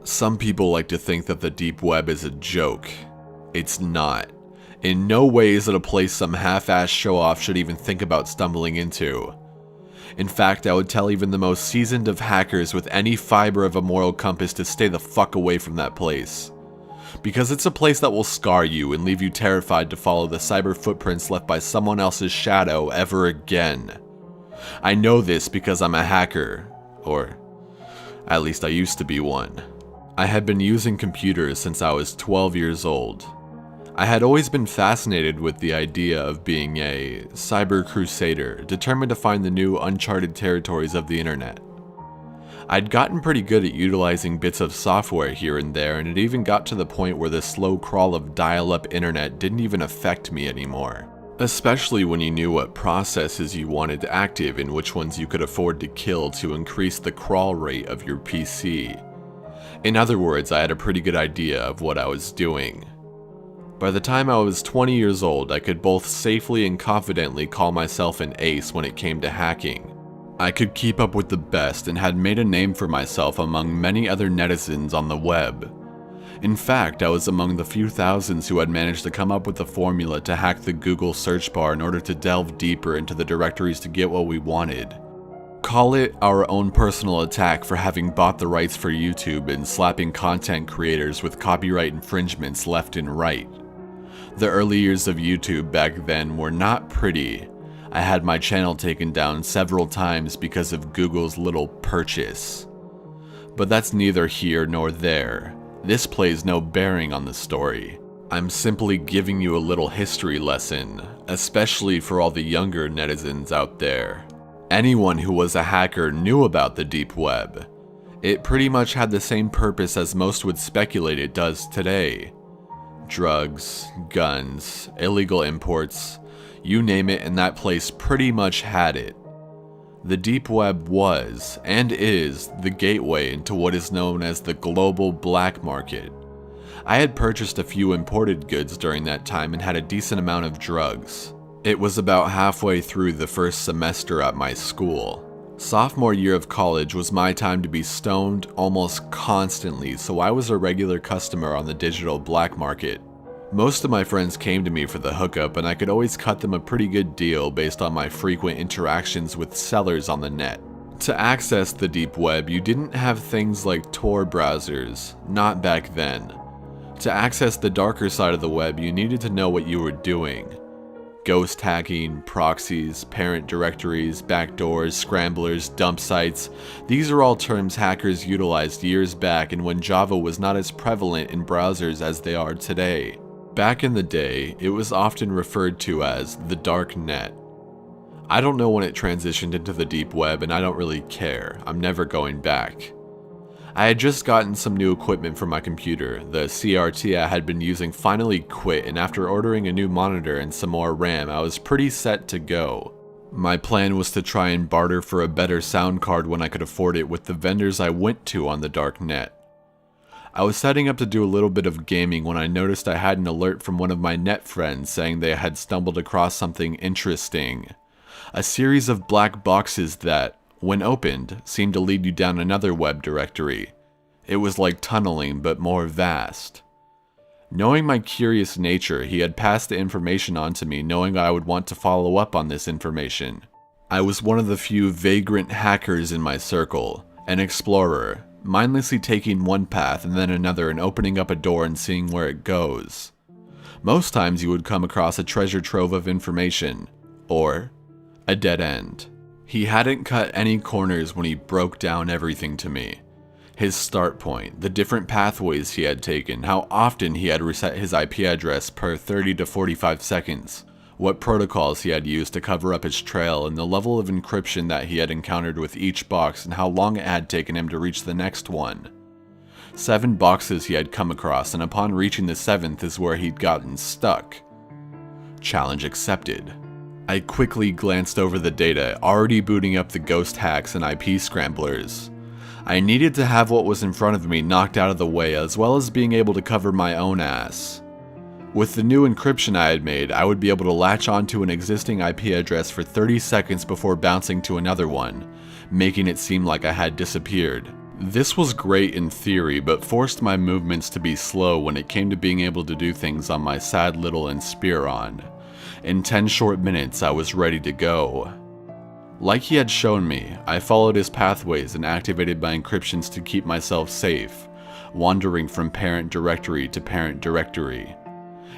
Some people like to think that the deep web is a joke. It's not. In no way is it a place some half-assed show-off should even think about stumbling into. In fact, I would tell even the most seasoned of hackers with any fiber of a moral compass to stay the fuck away from that place. Because it's a place that will scar you and leave you terrified to follow the cyber footprints left by someone else's shadow ever again. I know this because I'm a hacker, or at least I used to be one. I had been using computers since I was 12 years old. I had always been fascinated with the idea of being a cyber crusader, determined to find the new uncharted territories of the internet. I'd gotten pretty good at utilizing bits of software here and there, and it even got to the point where the slow crawl of dial-up internet didn't even affect me anymore. Especially when you knew what processes you wanted active and which ones you could afford to kill to increase the crawl rate of your PC. In other words, I had a pretty good idea of what I was doing. By the time I was 20 years old, I could both safely and confidently call myself an ace when it came to hacking. I could keep up with the best and had made a name for myself among many other netizens on the web. In fact, I was among the few thousands who had managed to come up with the formula to hack the Google search bar in order to delve deeper into the directories to get what we wanted. Call it our own personal attack for having bought the rights for YouTube and slapping content creators with copyright infringements left and right. The early years of YouTube back then were not pretty. I had my channel taken down several times because of Google's little purchase. But that's neither here nor there. This plays no bearing on the story. I'm simply giving you a little history lesson, especially for all the younger netizens out there. Anyone who was a hacker knew about the deep web. It pretty much had the same purpose as most would speculate it does today. Drugs, guns, illegal imports, you name it, and that place pretty much had it. The deep web was, and is, the gateway into what is known as the global black market. I had purchased a few imported goods during that time and had a decent amount of drugs. It was about halfway through the first semester at my school. Sophomore year of college was my time to be stoned almost constantly, so I was a regular customer on the digital black market. Most of my friends came to me for the hookup, and I could always cut them a pretty good deal based on my frequent interactions with sellers on the net. To access the deep web, you didn't have things like Tor browsers, not back then. To access the darker side of the web, you needed to know what you were doing. Ghost hacking, proxies, parent directories, backdoors, scramblers, dump sites. These are all terms hackers utilized years back and when Java was not as prevalent in browsers as they are today. Back in the day, it was often referred to as the dark net. I don't know when it transitioned into the deep web and I don't really care. I'm never going back. I had just gotten some new equipment for my computer. The CRT I had been using finally quit, and after ordering a new monitor and some more RAM, I was pretty set to go. My plan was to try and barter for a better sound card when I could afford it with the vendors I went to on the dark net. I was setting up to do a little bit of gaming when I noticed I had an alert from one of my net friends saying they had stumbled across something interesting. A series of black boxes that, when opened, seemed to lead you down another web directory. It was like tunneling, but more vast. Knowing my curious nature, he had passed the information on to me, knowing I would want to follow up on this information. I was one of the few vagrant hackers in my circle, an explorer, mindlessly taking one path and then another and opening up a door and seeing where it goes. Most times you would come across a treasure trove of information, or a dead end. He hadn't cut any corners when he broke down everything to me. His start point, the different pathways he had taken, how often he had reset his IP address per 30 to 45 seconds, what protocols he had used to cover up his trail, and the level of encryption that he had encountered with each box and how long it had taken him to reach the next one. 7 boxes he had come across, and upon reaching the 7th is where he'd gotten stuck. Challenge accepted. I quickly glanced over the data, already booting up the ghost hacks and IP scramblers. I needed to have what was in front of me knocked out of the way, as well as being able to cover my own ass. With the new encryption I had made, I would be able to latch onto an existing IP address for 30 seconds before bouncing to another one, making it seem like I had disappeared. This was great in theory, but forced my movements to be slow when it came to being able to do things on my sad little Inspiron. In 10 short minutes, I was ready to go. Like he had shown me, I followed his pathways and activated my encryptions to keep myself safe, wandering from parent directory to parent directory.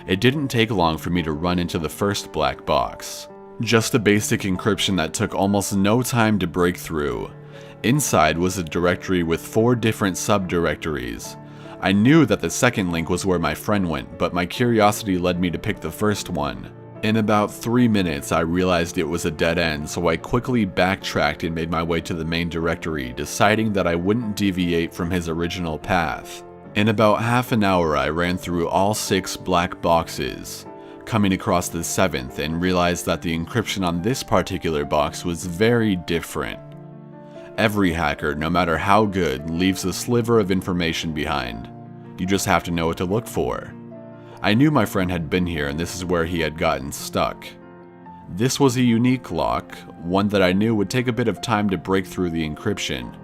It didn't take long for me to run into the first black box. Just a basic encryption that took almost no time to break through. Inside was a directory with 4 different subdirectories. I knew that the second link was where my friend went, but my curiosity led me to pick the first one. In about 3 minutes, I realized it was a dead end, so I quickly backtracked and made my way to the main directory, deciding that I wouldn't deviate from his original path. In about half an hour, I ran through all 6 black boxes, coming across the 7th and realized that the encryption on this particular box was very different. Every hacker, no matter how good, leaves a sliver of information behind. You just have to know what to look for. I knew my friend had been here and this is where he had gotten stuck. This was a unique lock, one that I knew would take a bit of time to break through the encryption.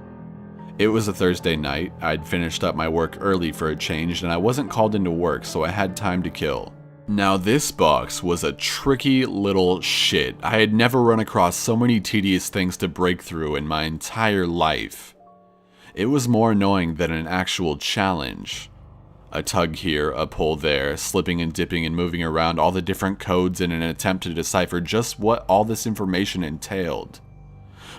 It was a Thursday night, I'd finished up my work early for a change and I wasn't called into work, so I had time to kill. Now this box was a tricky little shit. I had never run across so many tedious things to break through in my entire life. It was more annoying than an actual challenge. A tug here, a pull there, slipping and dipping and moving around all the different codes in an attempt to decipher just what all this information entailed.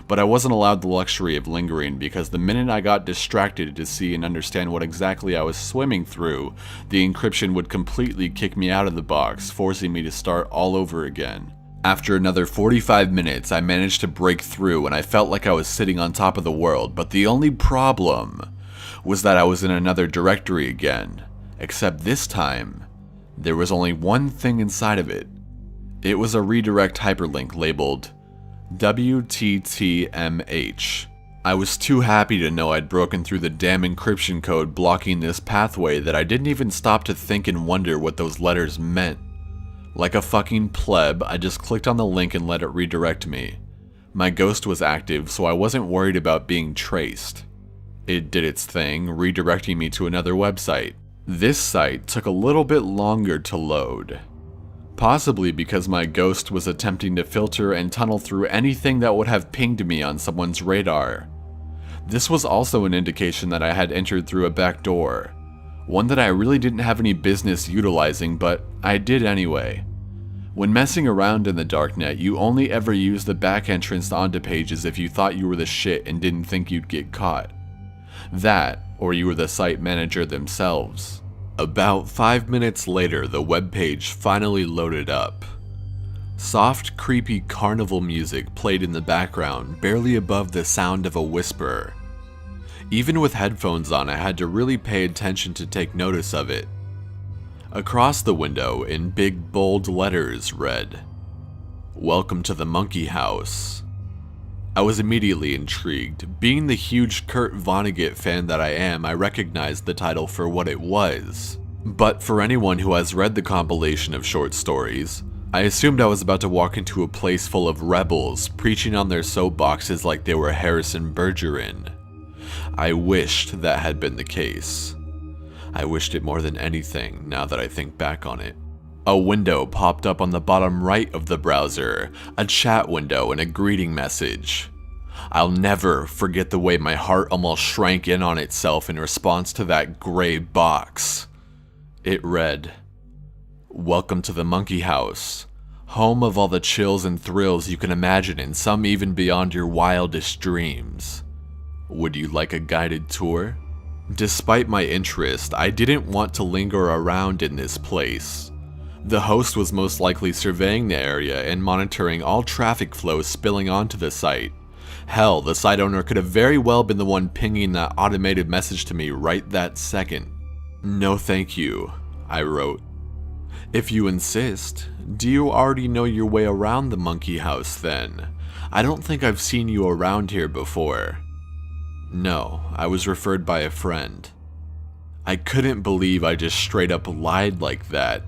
But I wasn't allowed the luxury of lingering because the minute I got distracted to see and understand what exactly I was swimming through, the encryption would completely kick me out of the box, forcing me to start all over again. After another 45 minutes, I managed to break through and I felt like I was sitting on top of the world, but the only problem was that I was in another directory again, except this time, there was only one thing inside of it. It was a redirect hyperlink labeled WTTMH. I was too happy to know I'd broken through the damn encryption code blocking this pathway that I didn't even stop to think and wonder what those letters meant. Like a fucking pleb, I just clicked on the link and let it redirect me. My ghost was active, so I wasn't worried about being traced. It did its thing, redirecting me to another website. This site took a little bit longer to load. Possibly because my ghost was attempting to filter and tunnel through anything that would have pinged me on someone's radar. This was also an indication that I had entered through a back door, one that I really didn't have any business utilizing, but I did anyway. When messing around in the darknet, you only ever use the back entrance onto pages if you thought you were the shit and didn't think you'd get caught. That, or you were the site manager themselves. About 5 minutes later, the webpage finally loaded up. Soft, creepy carnival music played in the background, barely above the sound of a whisper. Even with headphones on, I had to really pay attention to take notice of it. Across the window, in big bold letters, read, "Welcome to the Monkey House." I was immediately intrigued. Being the huge Kurt Vonnegut fan that I am, I recognized the title for what it was. But for anyone who has read the compilation of short stories, I assumed I was about to walk into a place full of rebels, preaching on their soapboxes like they were Harrison Bergeron. I wished that had been the case. I wished it more than anything, now that I think back on it. A window popped up on the bottom right of the browser, a chat window and a greeting message. I'll never forget the way my heart almost shrank in on itself in response to that gray box. It read, "Welcome to the Monkey House, home of all the chills and thrills you can imagine and some even beyond your wildest dreams. Would you like a guided tour?" Despite my interest, I didn't want to linger around in this place. The host was most likely surveying the area and monitoring all traffic flow spilling onto the site. Hell, the site owner could have very well been the one pinging that automated message to me right that second. "No thank you," I wrote. "If you insist, do you already know your way around the Monkey House then? I don't think I've seen you around here before." No, I was referred by a friend. I couldn't believe I just straight up lied like that.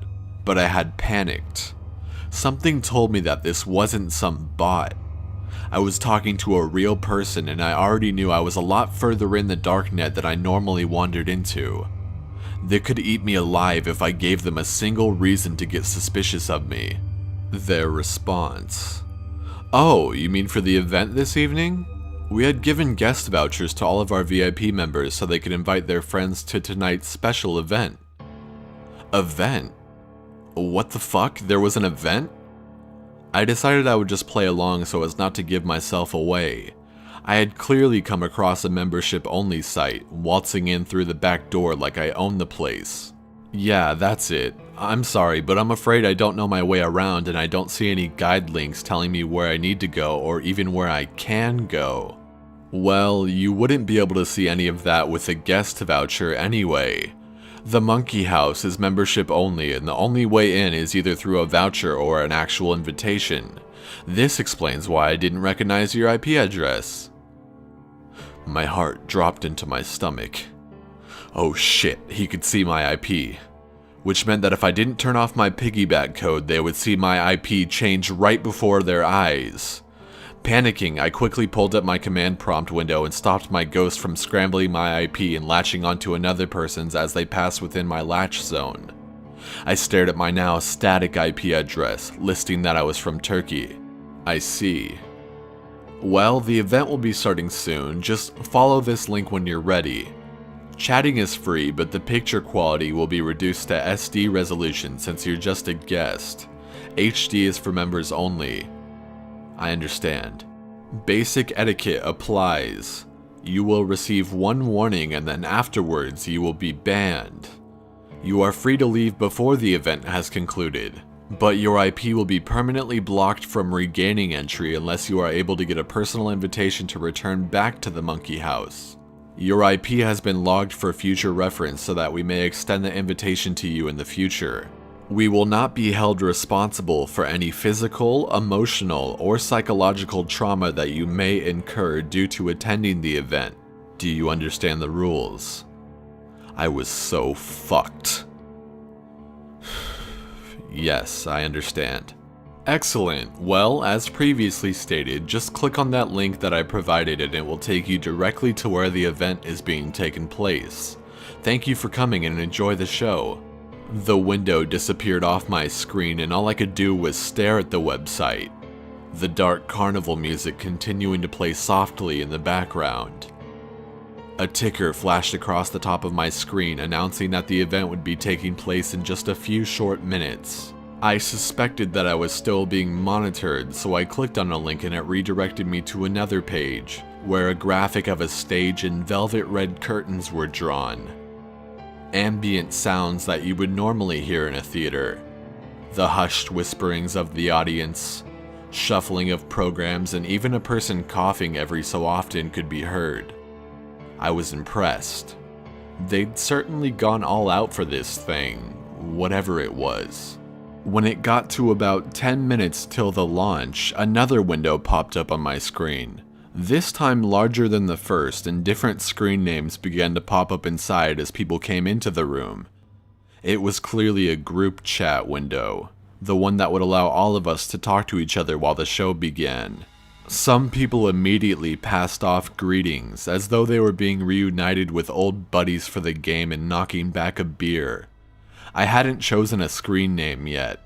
But I had panicked. Something told me that this wasn't some bot. I was talking to a real person, and I already knew I was a lot further in the darknet than I normally wandered into. They could eat me alive if I gave them a single reason to get suspicious of me. Their response: "Oh, you mean for the event this evening? We had given guest vouchers to all of our VIP members so they could invite their friends to tonight's special event." Event? What the fuck? There was an event? I decided I would just play along so as not to give myself away. I had clearly come across a membership-only site, waltzing in through the back door like I owned the place. "Yeah, that's it. I'm sorry, but I'm afraid I don't know my way around and I don't see any guide links telling me where I need to go or even where I can go." Well, you wouldn't be able to see any of that with a guest voucher anyway. The Monkey House is membership only, and the only way in is either through a voucher or an actual invitation. This explains why I didn't recognize your IP address. My heart dropped into my stomach. Oh shit, he could see my IP. Which meant that if I didn't turn off my piggyback code, they would see my IP change right before their eyes. Panicking, I quickly pulled up my command prompt window and stopped my ghost from scrambling my IP and latching onto another person's as they passed within my latch zone. I stared at my now static IP address, listing that I was from Turkey. I see. Well, the event will be starting soon. Just follow this link when you're ready. Chatting is free, but the picture quality will be reduced to SD resolution since you're just a guest. HD is for members only. I understand. Basic etiquette applies. You will receive one warning and then afterwards you will be banned. You are free to leave before the event has concluded, but your IP will be permanently blocked from regaining entry unless you are able to get a personal invitation to return back to the Monkey House. Your IP has been logged for future reference so that we may extend the invitation to you in the future. We will not be held responsible for any physical, emotional, or psychological trauma that you may incur due to attending the event. Do you understand the rules? I was so fucked. Yes, I understand. Excellent. Well, as previously stated, just click on that link that I provided and it will take you directly to where the event is being taken place. Thank you for coming and enjoy the show. The window disappeared off my screen and all I could do was stare at the website. The dark carnival music continuing to play softly in the background. A ticker flashed across the top of my screen announcing that the event would be taking place in just a few short minutes. I suspected that I was still being monitored, so I clicked on a link and it redirected me to another page, where a graphic of a stage and velvet red curtains were drawn. Ambient sounds that you would normally hear in a theater. The hushed whisperings of the audience, shuffling of programs, and even a person coughing every so often could be heard. I was impressed. They'd certainly gone all out for this thing, whatever it was. When it got to about 10 minutes till the launch, another window popped up on my screen. This time larger than the first, and different screen names began to pop up inside as people came into the room. It was clearly a group chat window, the one that would allow all of us to talk to each other while the show began. Some people immediately passed off greetings, as though they were being reunited with old buddies for the game and knocking back a beer. I hadn't chosen a screen name yet,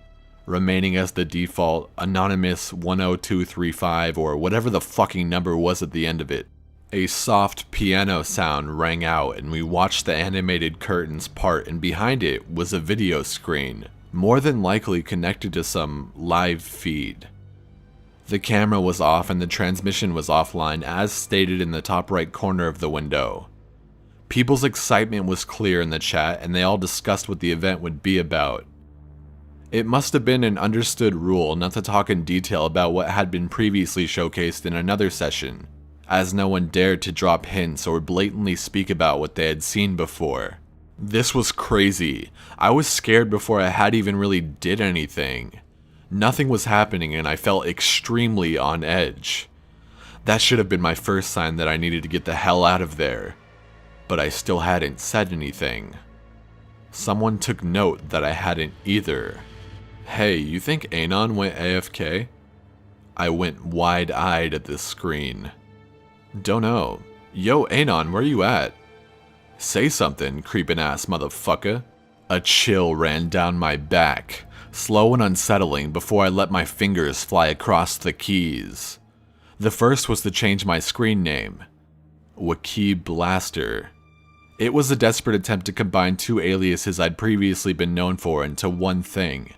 remaining as the default Anonymous 10235 or whatever the fucking number was at the end of it. A soft piano sound rang out and we watched the animated curtains part, and behind it was a video screen, more than likely connected to some live feed. The camera was off and the transmission was offline as stated in the top right corner of the window. People's excitement was clear in the chat and they all discussed what the event would be about. It must have been an understood rule not to talk in detail about what had been previously showcased in another session, as no one dared to drop hints or blatantly speak about what they had seen before. This was crazy. I was scared before I had even really did anything. Nothing was happening and I felt extremely on edge. That should have been my first sign that I needed to get the hell out of there. But I still hadn't said anything. Someone took note that I hadn't either. Hey, you think Anon went AFK? I went wide-eyed at this screen. Don't know. Yo, Anon, where you at? Say something, creepin' ass motherfucker. A chill ran down my back, slow and unsettling before I let my fingers fly across the keys. The first was to change my screen name. Wiki Blaster. It was a desperate attempt to combine two aliases I'd previously been known for into one thing.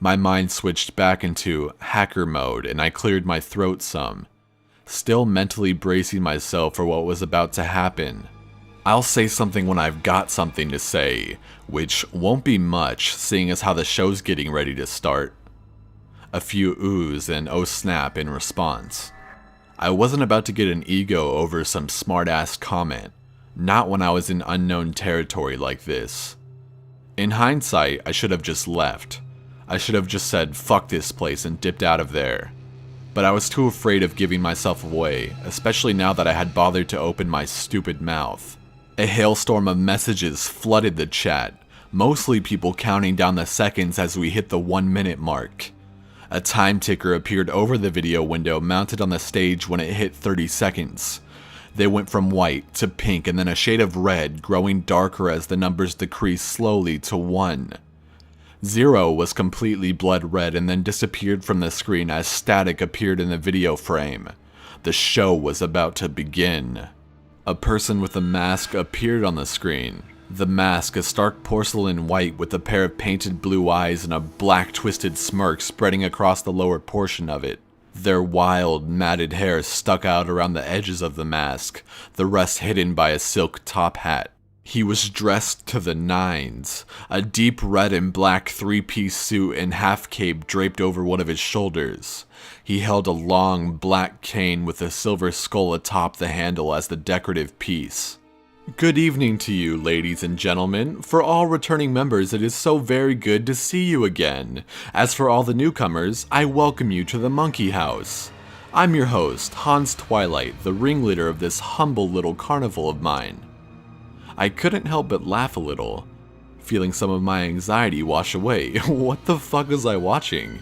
My mind switched back into hacker mode and I cleared my throat some, still mentally bracing myself for what was about to happen. I'll say something when I've got something to say, which won't be much seeing as how the show's getting ready to start. A few oohs and oh snap in response. I wasn't about to get an ego over some smart-ass comment, not when I was in unknown territory like this. In hindsight, I should have just left. I should have just said fuck this place and dipped out of there. But I was too afraid of giving myself away, especially now that I had bothered to open my stupid mouth. A hailstorm of messages flooded the chat, mostly people counting down the seconds as we hit the 1-minute mark. A time ticker appeared over the video window mounted on the stage when it hit 30 seconds. They went from white to pink and then a shade of red, growing darker as the numbers decreased slowly to 1. 0 was completely blood red and then disappeared from the screen as static appeared in the video frame. The show was about to begin. A person with a mask appeared on the screen. The mask, a stark porcelain white with a pair of painted blue eyes and a black twisted smirk spreading across the lower portion of it. Their wild, matted hair stuck out around the edges of the mask, the rest hidden by a silk top hat. He was dressed to the nines, a deep red and black 3-piece suit and half cape draped over one of his shoulders. He held a long, black cane with a silver skull atop the handle as the decorative piece. Good evening to you, ladies and gentlemen. For all returning members, it is so very good to see you again. As for all the newcomers, I welcome you to the Monkey House. I'm your host, Hans Twilight, the ringleader of this humble little carnival of mine. I couldn't help but laugh a little, feeling some of my anxiety wash away. What the fuck was I watching?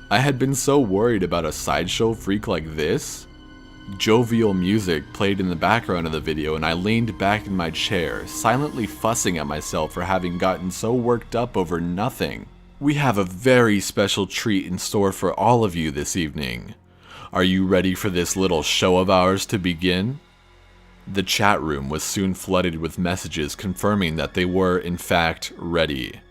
I had been so worried about a sideshow freak like this. Jovial music played in the background of the video and I leaned back in my chair, silently fussing at myself for having gotten so worked up over nothing. We have a very special treat in store for all of you this evening. Are you ready for this little show of ours to begin? The chat room was soon flooded with messages confirming that they were, in fact, ready.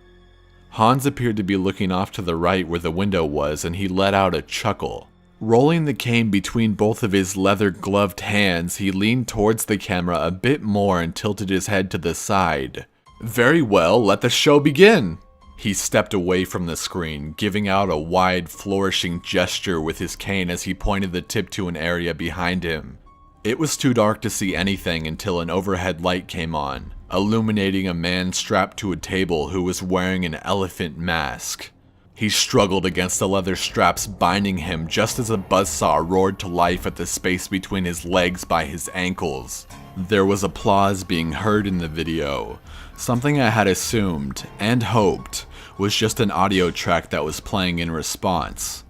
Hans appeared to be looking off to the right where the window was and he let out a chuckle. Rolling the cane between both of his leather-gloved hands, he leaned towards the camera a bit more and tilted his head to the side. Very well, let the show begin! He stepped away from the screen, giving out a wide, flourishing gesture with his cane as he pointed the tip to an area behind him. It was too dark to see anything until an overhead light came on, illuminating a man strapped to a table who was wearing an elephant mask. He struggled against the leather straps binding him just as a buzzsaw roared to life at the space between his legs by his ankles. There was applause being heard in the video, something I had assumed, and hoped, was just an audio track that was playing in response.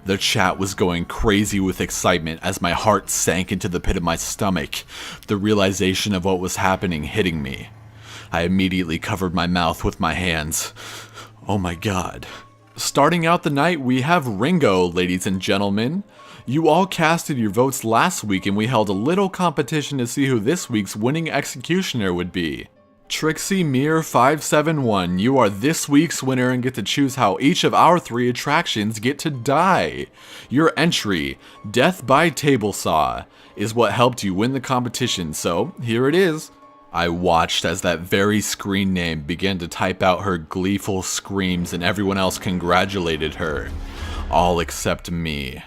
The chat was going crazy with excitement as my heart sank into the pit of my stomach, the realization of what was happening hitting me. I immediately covered my mouth with my hands. Oh my god. Starting out the night, we have Ringo, ladies and gentlemen. You all casted your votes last week and we held a little competition to see who this week's winning executioner would be. Trixie Mir 571, you are this week's winner and get to choose how each of our 3 attractions get to die. Your entry, Death by Table Saw, is what helped you win the competition, so here it is. I watched as that very screen name began to type out her gleeful screams and everyone else congratulated her. All except me.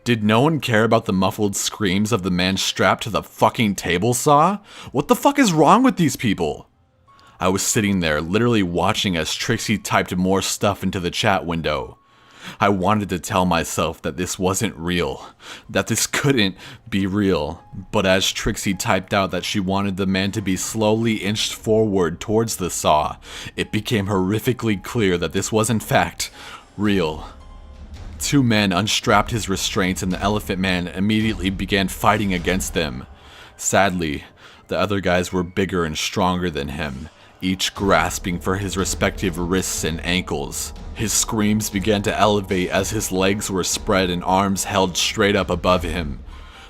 Did no one care about the muffled screams of the man strapped to the fucking table saw? What the fuck is wrong with these people? I was sitting there, literally watching as Trixie typed more stuff into the chat window. I wanted to tell myself that this wasn't real, that this couldn't be real, but as Trixie typed out that she wanted the man to be slowly inched forward towards the saw, it became horrifically clear that this was in fact real. 2 men unstrapped his restraints and the elephant man immediately began fighting against them. Sadly, the other guys were bigger and stronger than him, each grasping for his respective wrists and ankles. His screams began to elevate as his legs were spread and arms held straight up above him.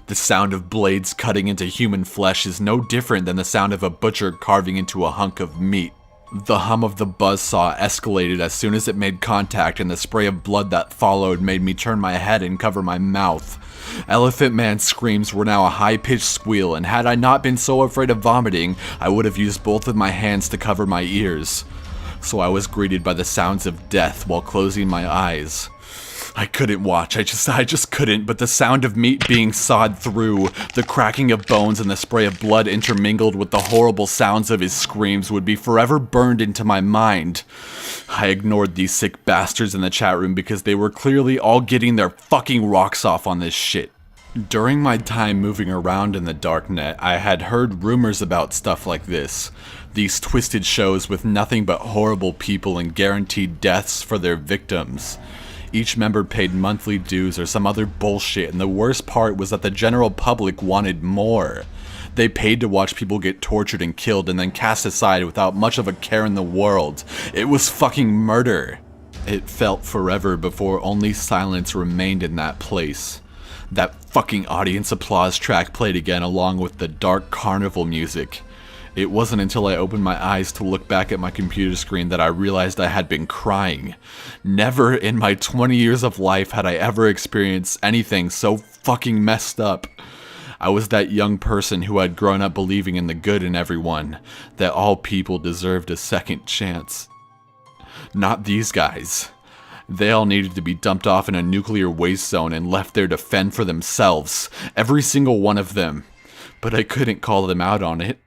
The sound of blades cutting into human flesh is no different than the sound of a butcher carving into a hunk of meat. The hum of the buzzsaw escalated as soon as it made contact, and the spray of blood that followed made me turn my head and cover my mouth. Elephant Man's screams were now a high-pitched squeal, and had I not been so afraid of vomiting, I would have used both of my hands to cover my ears. So I was greeted by the sounds of death while closing my eyes. I couldn't watch, I just couldn't, but the sound of meat being sawed through, the cracking of bones and the spray of blood intermingled with the horrible sounds of his screams would be forever burned into my mind. I ignored these sick bastards in the chat room because they were clearly all getting their fucking rocks off on this shit. During my time moving around in the darknet, I had heard rumors about stuff like this. These twisted shows with nothing but horrible people and guaranteed deaths for their victims. Each member paid monthly dues or some other bullshit, and the worst part was that the general public wanted more. They paid to watch people get tortured and killed and then cast aside without much of a care in the world. It was fucking murder. It felt forever before only silence remained in that place. That fucking audience applause track played again along with the dark carnival music. It wasn't until I opened my eyes to look back at my computer screen that I realized I had been crying. Never in my 20 years of life had I ever experienced anything so fucking messed up. I was that young person who had grown up believing in the good in everyone, that all people deserved a second chance. Not these guys. They all needed to be dumped off in a nuclear waste zone and left there to fend for themselves. Every single one of them. But I couldn't call them out on it.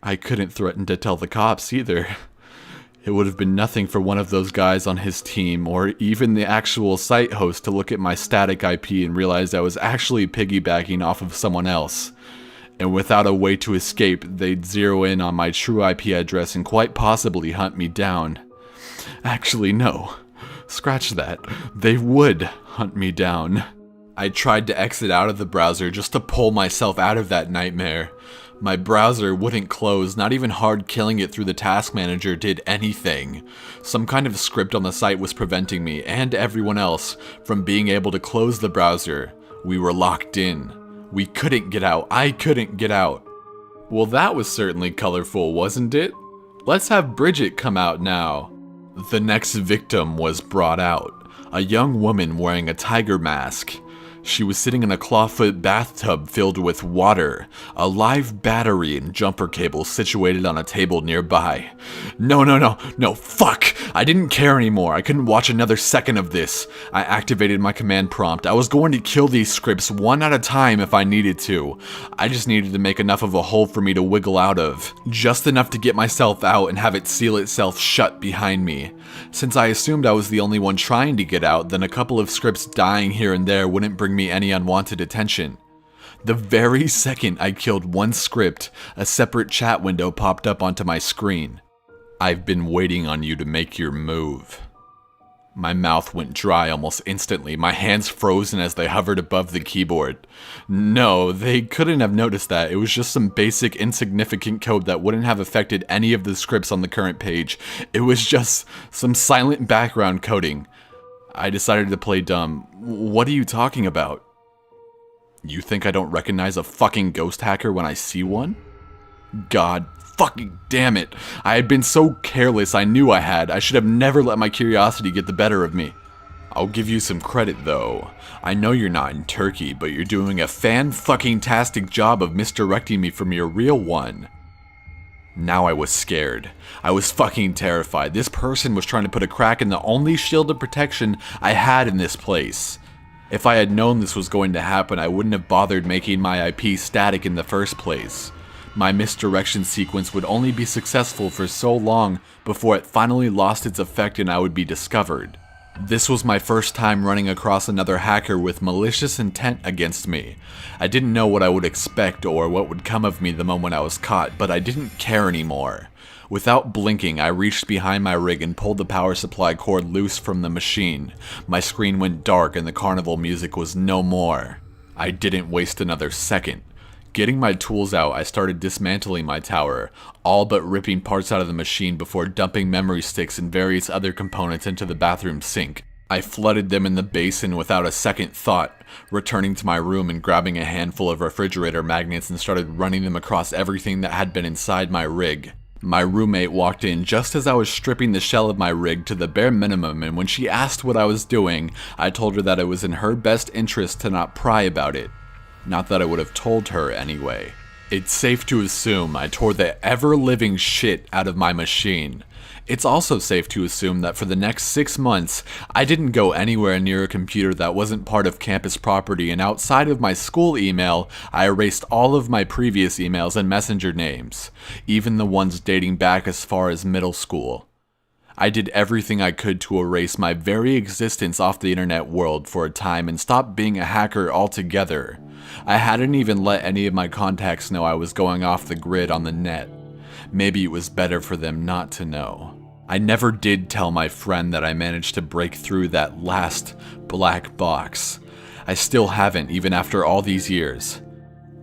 I couldn't threaten to tell the cops either. It would have been nothing for one of those guys on his team, or even the actual site host, to look at my static IP and realize I was actually piggybacking off of someone else. And without a way to escape, they'd zero in on my true IP address and quite possibly hunt me down. Actually, no. Scratch that. They would hunt me down. I tried to exit out of the browser just to pull myself out of that nightmare. My browser wouldn't close, not even hard killing it through the task manager did anything. Some kind of script on the site was preventing me, and everyone else, from being able to close the browser. We were locked in. We couldn't get out. I couldn't get out. Well, that was certainly colorful, wasn't it? Let's have Bridget come out now. The next victim was brought out. A young woman wearing a tiger mask. She was sitting in a clawfoot bathtub filled with water, a live battery and jumper cable situated on a table nearby. No, fuck! I didn't care anymore. I couldn't watch another second of this. I activated my command prompt. I was going to kill these scripts one at a time if I needed to. I just needed to make enough of a hole for me to wiggle out of. Just enough to get myself out and have it seal itself shut behind me. Since I assumed I was the only one trying to get out, then a couple of scripts dying here and there wouldn't bring me any unwanted attention. The very second I killed one script, a separate chat window popped up onto my screen. I've been waiting on you to make your move. My mouth went dry almost instantly, my hands frozen as they hovered above the keyboard. No, they couldn't have noticed that. It was just some basic insignificant code that wouldn't have affected any of the scripts on the current page. It was just some silent background coding. I decided to play dumb. What are you talking about? You think I don't recognize a fucking ghost hacker when I see one? God fucking damn it. I had been so careless, I knew I had. I should have never let my curiosity get the better of me. I'll give you some credit though. I know you're not in Turkey, but you're doing a fan-fucking-tastic job of misdirecting me from your real one. Now I was scared. I was fucking terrified. This person was trying to put a crack in the only shield of protection I had in this place. If I had known this was going to happen, I wouldn't have bothered making my IP static in the first place. My misdirection sequence would only be successful for so long before it finally lost its effect and I would be discovered. This was my first time running across another hacker with malicious intent against me. I didn't know what I would expect or what would come of me the moment I was caught, but I didn't care anymore. Without blinking, I reached behind my rig and pulled the power supply cord loose from the machine. My screen went dark and the carnival music was no more. I didn't waste another second. Getting my tools out, I started dismantling my tower, all but ripping parts out of the machine before dumping memory sticks and various other components into the bathroom sink. I flooded them in the basin without a second thought, returning to my room and grabbing a handful of refrigerator magnets and started running them across everything that had been inside my rig. My roommate walked in just as I was stripping the shell of my rig to the bare minimum, and when she asked what I was doing, I told her that it was in her best interest to not pry about it. Not that I would have told her anyway. It's safe to assume I tore the ever-living shit out of my machine. It's also safe to assume that for the next 6 months, I didn't go anywhere near a computer that wasn't part of campus property, and outside of my school email, I erased all of my previous emails and messenger names, even the ones dating back as far as middle school. I did everything I could to erase my very existence off the internet world for a time and stop being a hacker altogether. I hadn't even let any of my contacts know I was going off the grid on the net. Maybe it was better for them not to know. I never did tell my friend that I managed to break through that last black box. I still haven't, even after all these years.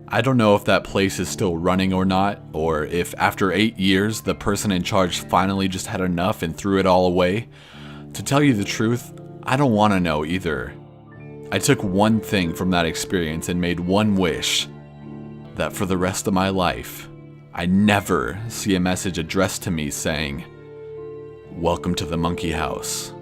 I don't know if that place is still running or not, or if after 8 years the person in charge finally just had enough and threw it all away. To tell you the truth, I don't want to know either. I took one thing from that experience and made one wish, that for the rest of my life, I never see a message addressed to me saying, "Welcome to the Monkey House."